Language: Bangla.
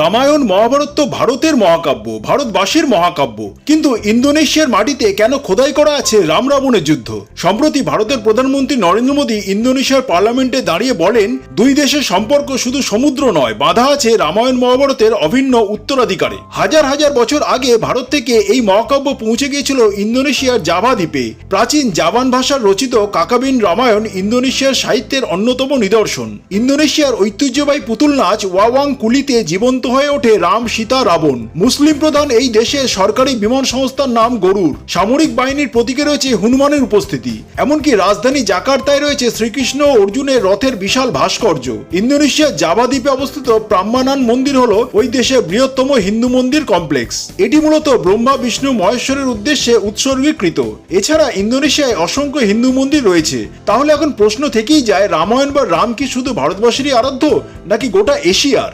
রামায়ণ মহাভারত তো ভারতের মহাকাব্য, ভারতবাসীর মহাকাব্য, কিন্তু ইন্দোনেশিয়ার মাটিতে কেন খোদাই করা আছে রাম রাবণের যুদ্ধ? সম্প্রতি ভারতের প্রধানমন্ত্রী নরেন্দ্র মোদী ইন্দোনেশিয়ার পার্লামেন্টে দাঁড়িয়ে বলেন, দুই দেশের সম্পর্ক শুধু সমুদ্র নয়, বাঁধা আছে রামায়ণ মহাভারতের অভিন্ন উত্তরাধিকারে। হাজার হাজার বছর আগে ভারত থেকে এই মহাকাব্য পৌঁছে গিয়েছিল ইন্দোনেশিয়ার জাভা দ্বীপে। প্রাচীন জাভান ভাষার রচিত কাকাবিন রামায়ণ ইন্দোনেশিয়ার সাহিত্যের অন্যতম নিদর্শন। ইন্দোনেশিয়ার ঐতিহ্যবাহী পুতুল নাচ ওয়াওয়াং কুলিতে জীবন্ত হয়ে ওঠে রাম, সীতা, রাবণ। মুসলিম প্রধান এই দেশের সরকারি বিমান সংস্থার নাম গরুর। সামরিক বাহিনীর প্রতীকে রয়েছে হনুমানের উপস্থিতি। এমনকি রাজধানী জাকার্তায় রয়েছে শ্রীকৃষ্ণ ও অর্জুনের রথের বিশাল ভাস্কর্য। ইন্দোনেশিয়ার জাভা দ্বীপে অবস্থিত প্রাম্বানান মন্দির হলো ওই দেশের বৃহত্তম হিন্দু মন্দির কমপ্লেক্স। এটি মূলত ব্রহ্মা, বিষ্ণু, মহেশ্বরের উদ্দেশ্যে উৎসর্গীকৃত। এছাড়া ইন্দোনেশিয়ায় অসংখ্য হিন্দু মন্দির রয়েছে। তাহলে এখন প্রশ্ন থেকেই যায়, রামায়ণ বা রাম কি শুধু ভারতবাসীরই আরাধ্য, নাকি গোটা এশিয়ার?